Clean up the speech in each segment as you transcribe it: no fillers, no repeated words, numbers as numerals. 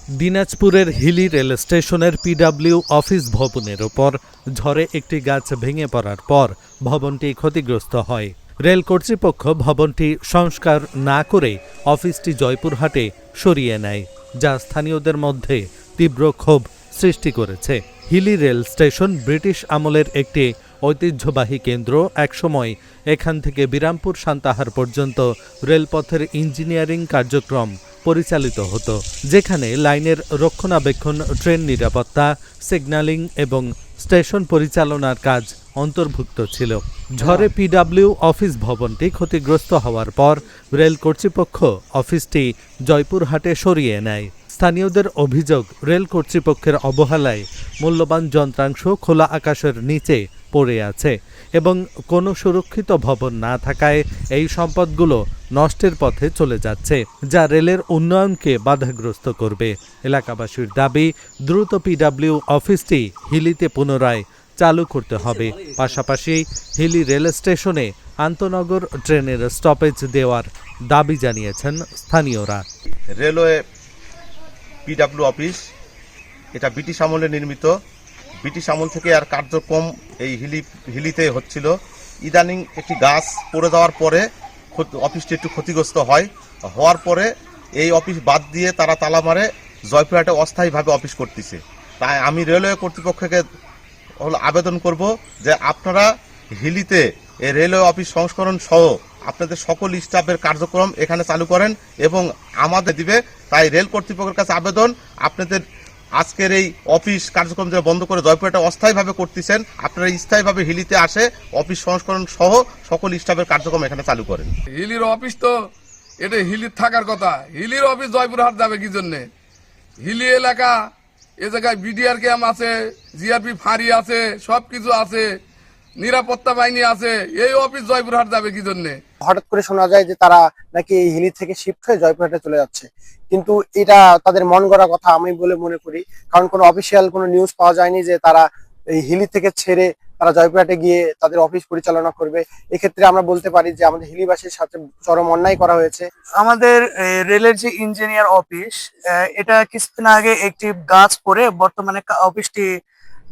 দিনাজপুরের হিলি রেল স্টেশনের PW office ভবনের ওপর ঝড়ে একটি গাছ ভেঙে পড়ার পর ভবনটি ক্ষতিগ্রস্ত হয়। রেল কর্তৃপক্ষ ভবনটি সংস্কার না করে অফিসটি জয়পুরহাটে সরিয়ে নেয়, যা স্থানীয়দের মধ্যে তীব্র ক্ষোভ সৃষ্টি করেছে। হিলি রেল স্টেশন ব্রিটিশ আমলের একটি ঐতিহ্যবাহী কেন্দ্র। একসময় এখান থেকে বিরামপুর সান্তাহার পর্যন্ত রেলপথের ইঞ্জিনিয়ারিং কার্যক্রম পরিচালিত হতো, যেখানে লাইনের রক্ষণাবেক্ষণ, ট্রেন নিরাপত্তা, সিগন্যালিং এবং স্টেশন পরিচালনার কাজ অন্তর্ভুক্ত ছিল। ঝড়ে পিডব্লিউ অফিস ভবনটি ক্ষতিগ্রস্ত হওয়ার পর রেল কর্তৃপক্ষ অফিসটি জয়পুরহাটে সরিয়ে নেয়। স্থানীয়দের অভিযোগ, রেল কর্তৃপক্ষের অবহেলায় মূল্যবান যন্ত্রাংশ খোলা আকাশের নিচে পড়ে আছে এবং কোনো সুরক্ষিত ভবন না থাকায় এই সম্পদগুলো নষ্টের পথে চলে যাচ্ছে, যা রেলের উন্নয়নকে বাধাগ্রস্ত করবে। এলাকাবাসীর দাবি, দ্রুত পিডব্লিউ অফিসটি হিলিতে পুনরায় চালু করতে হবে। পাশাপাশি হিলি রেল স্টেশনে আন্তনগর ট্রেনের স্টপেজ দেওয়ার দাবি জানিয়েছেন স্থানীয়রা। রেলওয়ে পিডব্লিউ অফিস এটা ব্রিটিশ আমলে নির্মিত। ব্রিটিশ আমল থেকে আর কার্যক্রম এই হিলিতে হচ্ছিল। ইদানিং একটি গাছ পড়ে যাওয়ার পরে অফিসটি একটু ক্ষতিগ্রস্ত হওয়ার পরে এই অফিস বাদ দিয়ে তারা তালা মারে জয়পুরহাটে অস্থায়ীভাবে অফিস করতেছে। তাই আমি রেলওয়ে কর্তৃপক্ষকে আবেদন করব যে আপনারা হিলিতে এই রেলওয়ে অফিস সংস্করণ সহ আপনাদের সকল স্টাফের কার্যক্রম এখানে চালু করেন এবং আমাদের দিবে। তাই রেল কর্তৃপক্ষের কাছে আবেদন, আপনাদের আজকের এই অফিস কার্যক্রম যে বন্ধ করে জয়পুরহাটে অস্থায়ীভাবে করতেছেন, আপনারা স্থায়ীভাবে হিলিতে আসে অফিস সংস্করণ সহ সকল স্টাফের কার্যক্রম এখানে চালু করেন। হিলির অফিস তো এটা হিলির থাকার কথা, হিলির অফিস জয়পুরহাট যাবে কি জন্যে? হিলি এলাকা, এ জায়গায় বিডিআর ক্যাম্প আছে, জিআরপি ফাঁড়ি আছে, সবকিছু আছে, নিরাপত্তা বাহিনী আছে, এই অফিস জয়পুরহাট যাবে কি জন্যে? হঠাৎ করে শোনা যায় যে তারা নাকি হিলি থেকে শিফট হয়ে জয়পুরহাটে চলে যাচ্ছে, কিন্তু এটা তাদের মন গড়া কথা আমি বলে মনে করি। কারণ কোনো অফিসিয়াল কোনো নিউজ পাওয়া যায়নি যে তারা এই হিলি থেকে ছেড়ে তারা জয়পুরহাটে গিয়ে তাদের অফিস পরিচালনা করবে। এক্ষেত্রে আমরা বলতে পারি যে আমাদের হিলিবাসীর সাথে চরম অন্যায় করা হয়েছে। আমাদের রেলের যে ইঞ্জিনিয়ার অফিস, এটা কিছুদিন আগে একটি গাছ পড়ে বর্তমানে অফিসটি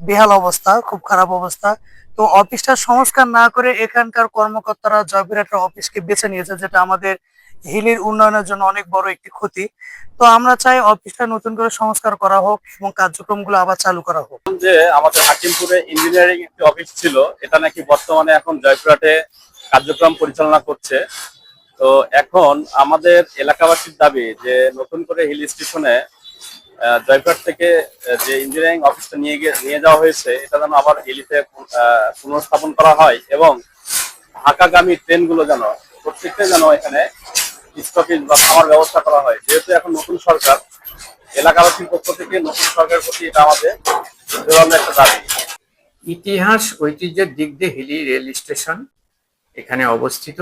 বেহাল অবস্থা, খুব খারাপ অবস্থা। তো অফিসটা সংস্কার না করে এখানকার কর্মকর্তারা জয়পুরহাটের অফিসকে বেছে নিয়েছে, যেটা আমাদের হিলির উন্নয়নের জন্য অনেক বড় একটি ক্ষতি। তো আমরা চাই অফিসটা নতুন করে সংস্কার করা হোক এবং কার্যক্রমগুলো আবার চালু করা হোক। যে আমাদের হাকিমপুরে ইঞ্জিনিয়ারিং একটি অফিস ছিল, এটা নাকি বর্তমানে এখন জয়পুরহাটে কার্যক্রম পরিচালনা করছে। তো এখন আমাদের এলাকাবাসীর দাবি যে নতুন করে হিল স্টেশনে জয়পুরহাট থেকে যে ইঞ্জিনিয়ারিং অফিসটা নিয়ে যাওয়া হয়েছে, এটা যেন আবার হিলিতে পুনঃস্থাপন করা হয় এবং ঢাকাগামী ট্রেনগুলো যেন প্রত্যেকটা যেন এখানে স্টপেজ বা থামার ব্যবস্থা করা হয়। যেহেতু এখন নতুন সরকার, এলাকাবাসীর পক্ষ থেকে নতুন সরকারের প্রতি এটা আমাদের একটা দাবি। ইতিহাস ঐতিহ্যের দিক দিয়ে হিলি রেল স্টেশন এখানে অবস্থিত।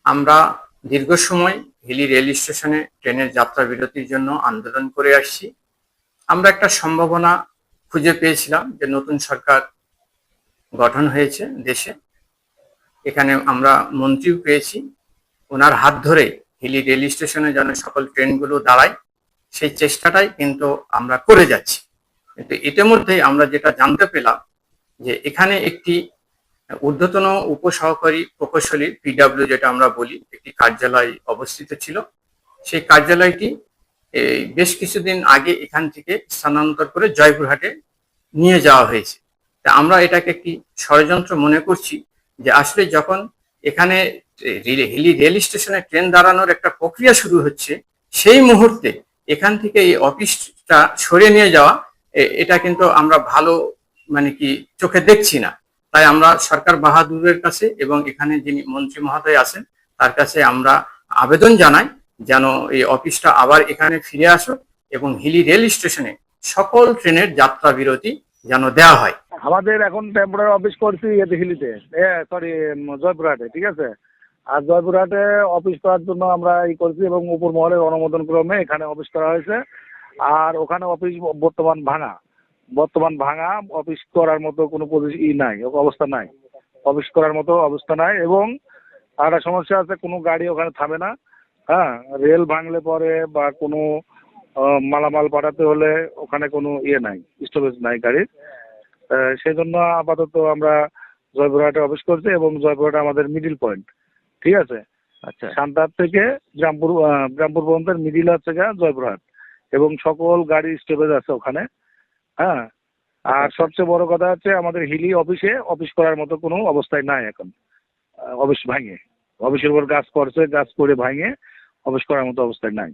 আমরা দীর্ঘ সময় হিলি রেল স্টেশনে ট্রেনের যাত্রা বিরতির জন্য আন্দোলন করে আসছি। আমরা একটা সম্ভাবনা খুঁজে পেয়েছিলাম যে নতুন সরকার গঠন হয়েছে দেশে, এখানে আমরা মন্ত্রীও পেয়েছি। ওনার হাত ধরে হিলি রেল স্টেশনে যেন সকল ট্রেনগুলো দাঁড়ায়, সেই চেষ্টাটাই কিন্তু আমরা করে যাচ্ছি। কিন্তু ইতিমধ্যে আমরা যেটা জানতে পেলাম যে এখানে একটি ঊর্ধ্বতন উপসহকারী প্রকৌশলী পিডব্লিউ যেটা আমরা বলি একটি কার্যালয় অবস্থিত ছিল। সেই কার্যালয়টি বেশ কিছুদিন আগে এখান থেকে স্থানান্তর করে জয়পুরহাটে নিয়ে যাওয়া হয়েছে। তা আমরা এটাকে একটি ষড়যন্ত্র মনে করছি যে আসলে যখন এখানে হিলি রেল স্টেশনে ট্রেন দাঁড়ানোর একটা প্রক্রিয়া শুরু হচ্ছে, সেই মুহূর্তে এখান থেকে এই অফিসটা সরিয়ে নিয়ে যাওয়া, এটা কিন্তু আমরা ভালো কি চোখে দেখছি না। তাই আমরা সরকার বাহাদুরের কাছে এবং এখানে যিনি মন্ত্রী মহোদয় আছেন তার কাছে আমরা আবেদন জানাই যেন এই অফিসটা আবার এখানে ফিরে আসুক এবং হিলি রেল স্টেশনে সকল ট্রেনের যাত্রা বিরতি যেন দেওয়া হয়। আমাদের এখন টেম্পোরারি অফিস করছি হিলিতে, জয়পুরহাটে, ঠিক আছে। আর জয়পুরহাটে অফিস করার জন্য আমরা করছি এবং উপর মহলের অনুমোদন ক্রমে এখানে অফিস করা হয়েছে। আর ওখানে অফিস বর্তমান ভাঙা, অফিস করার মতো কোনো অবস্থা নাই, অফিস করার মতো অবস্থা নাই। এবং একটা সমস্যা আছে, কোনো গাড়ি ওখানে থামে না। হ্যাঁ, রেল ভাঙলে পরে বা কোনো মালামাল পাঠাতে হলে ওখানে কোনো ইয়ে নাই, স্টপেজ নাই গাড়ির। সেই জন্য আপাতত আমরা জয়পুরহাটে অফিস করছি এবং জয়পুরহাটে আমাদের মিডিল পয়েন্ট, ঠিক আছে। আচ্ছা, সান্তার থেকে গ্রামপুর পর্যন্ত মিডিল হচ্ছে গিয়ে জয়পুরহাট, এবং সকল গাড়ি স্টপেজ আছে ওখানে। হ্যাঁ, আর সবচেয়ে বড় কথা হচ্ছে আমাদের হিলি অফিসে অফিস করার মতো কোনো অবস্থায় নাই এখন। অফিস ভাঙে, অফিসের উপর গাছ পড়ছে, গাছ পড়ে ভাঙে অফিস করার মতো অবস্থায় নাই।